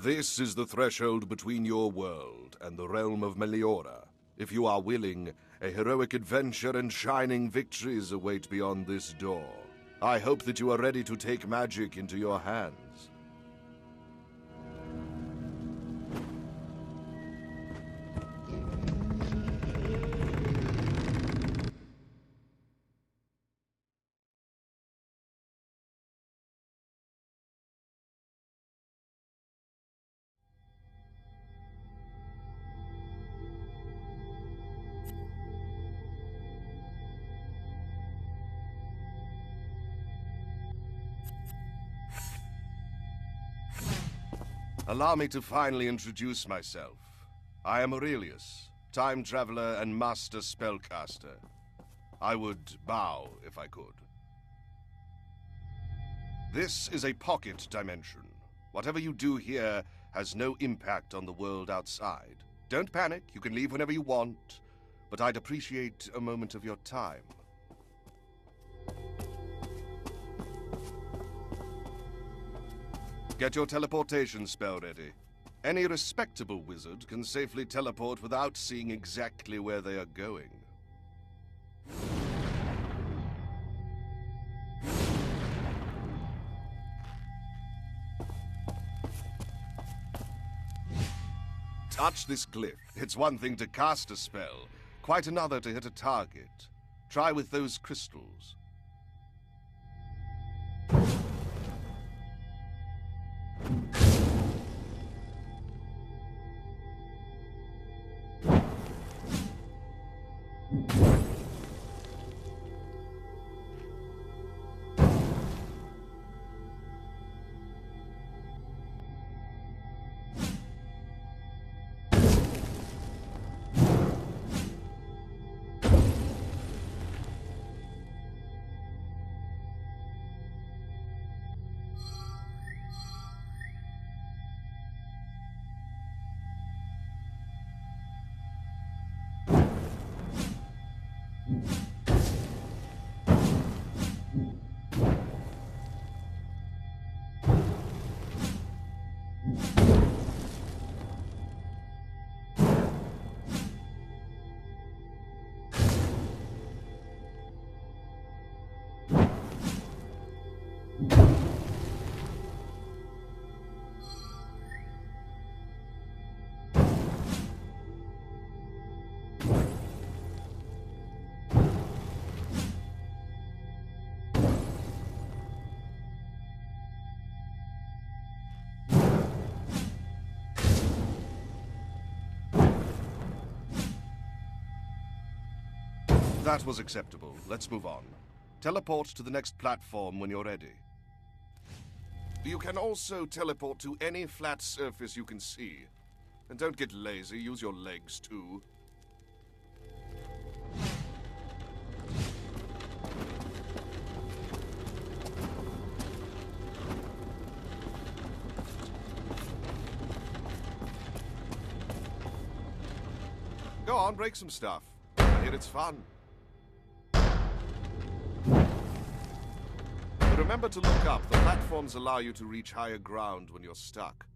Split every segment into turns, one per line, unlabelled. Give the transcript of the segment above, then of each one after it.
This is the threshold between your world and the realm of Meliora. If you are willing, a heroic adventure and shining victories await beyond this door. I hope that you are ready to take magic into your hands. Allow me to finally introduce myself. I am Aurelius, time traveler and master spellcaster. I would bow if I could. This is a pocket dimension. Whatever you do here has no impact on the world outside. Don't panic, you can leave whenever you want, but I'd appreciate a moment of your time. Get your teleportation spell ready. Any respectable wizard can safely teleport without seeing exactly where they are going. Touch this glyph. It's one thing to cast a spell, quite another to hit a target. Try with those crystals. That was acceptable. Let's move on. Teleport to the next platform when you're ready. You can also teleport to any flat surface you can see. And don't get lazy, use your legs too. Go on, break some stuff. I hear it's fun. But remember to look up. The platforms allow you to reach higher ground when you're stuck.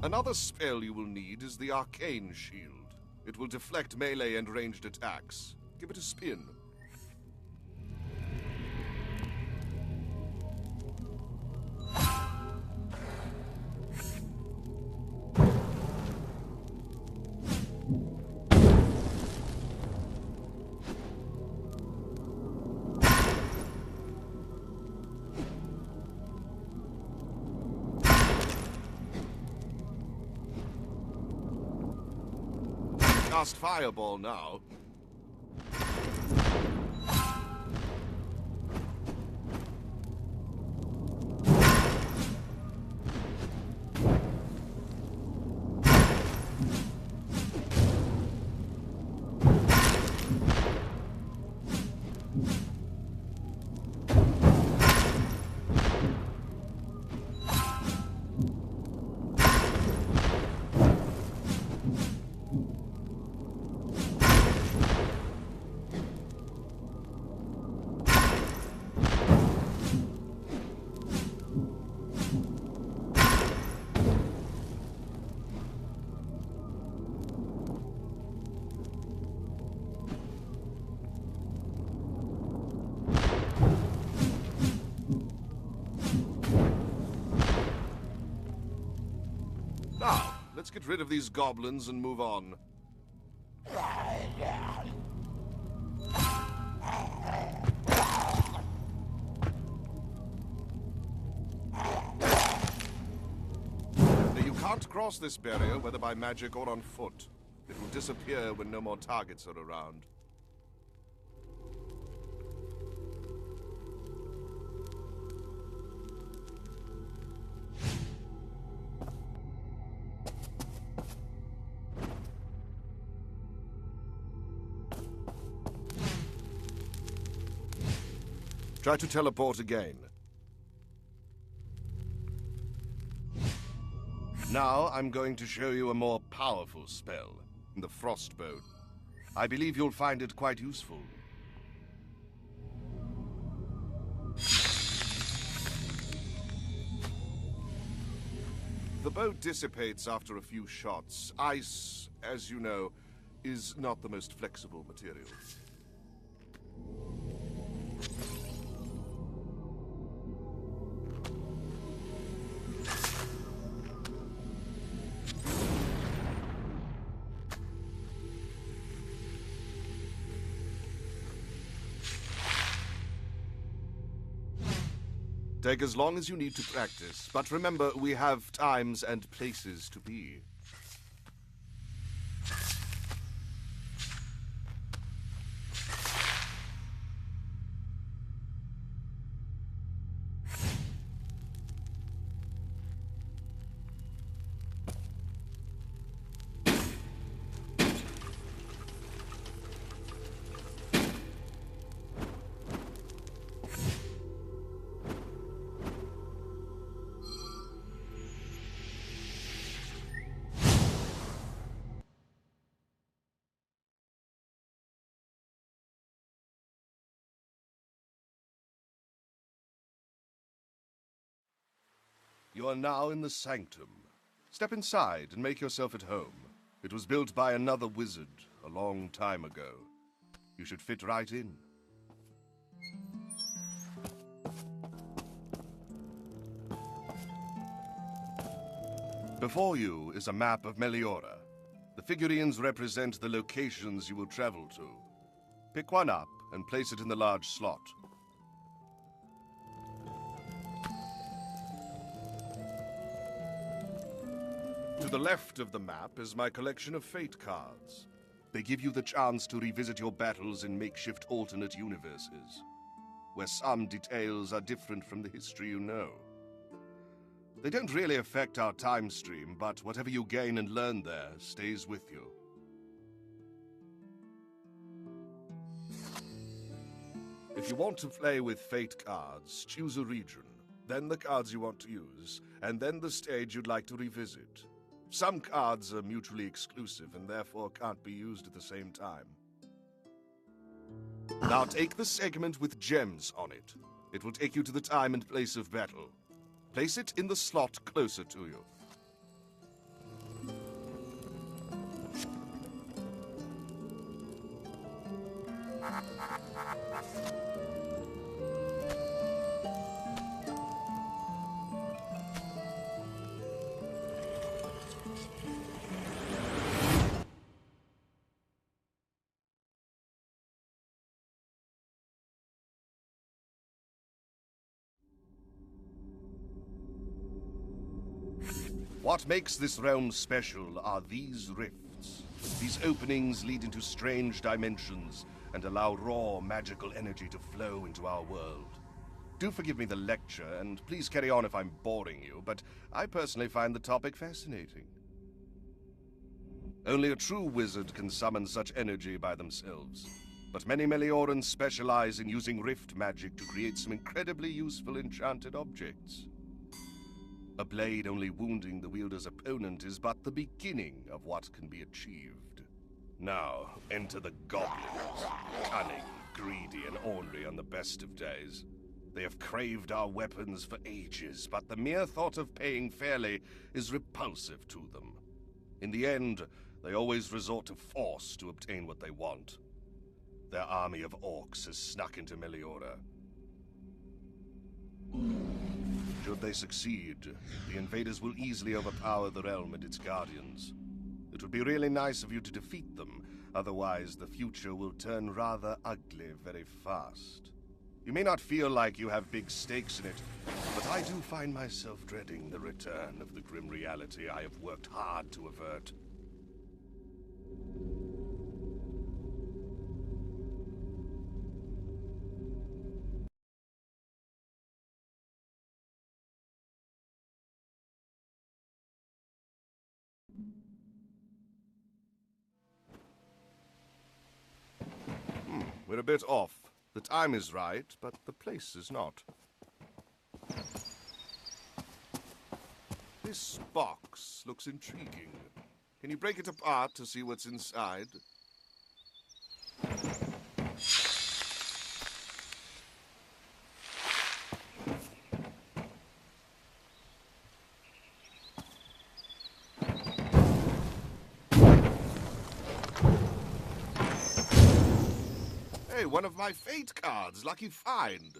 Another spell you will need is the Arcane Shield. It will deflect melee and ranged attacks. Give it a spin. cast Fireball now. Now, let's get rid of these goblins and move on. You can't cross this barrier, whether by magic or on foot. It will disappear when no more targets are around. Try to teleport again. Now I'm going to show you a more powerful spell, the Frostbow. I believe you'll find it quite useful. The bow dissipates after a few shots. Ice, as you know, is not the most flexible material. Take as long as you need to practice, but remember, we have times and places to be. You are now in the Sanctum. Step inside and make yourself at home. It was built by another wizard a long time ago. You should fit right in. Before you is a map of Meliora. The figurines represent the locations you will travel to. Pick one up and place it in the large slot. To the left of the map is my collection of fate cards. They give you the chance to revisit your battles in makeshift alternate universes, where some details are different from the history you know. They don't really affect our time stream, but whatever you gain and learn there stays with you. If you want to play with fate cards, choose a region, then the cards you want to use, and then the stage you'd like to revisit. Some cards are mutually exclusive and therefore can't be used at the same time. Now take the segment with gems on it. It will take you to the time and place of battle. Place it in the slot closer to you. What makes this realm special are these rifts. These openings lead into strange dimensions and allow raw magical energy to flow into our world. Do forgive me the lecture, and please carry on if I'm boring you, but I personally find the topic fascinating. Only a true wizard can summon such energy by themselves, but many Meliorans specialize in using rift magic to create some incredibly useful enchanted objects. A blade only wounding the wielder's opponent is but the beginning of what can be achieved. Now, enter the goblins. Cunning, greedy, and ornery on the best of days. They have craved our weapons for ages, but the mere thought of paying fairly is repulsive to them. In the end, they always resort to force to obtain what they want. Their army of orcs has snuck into Meliora. Should they succeed, the invaders will easily overpower the realm and its guardians. It would be really nice of you to defeat them, otherwise the future will turn rather ugly very fast. You may not feel like you have big stakes in it, but I do find myself dreading the return of the grim reality I have worked hard to avert. We're a bit off. The time is right, but the place is not. This box looks intriguing. Can you break it apart to see what's inside? Hey, one of my fate cards. Lucky find.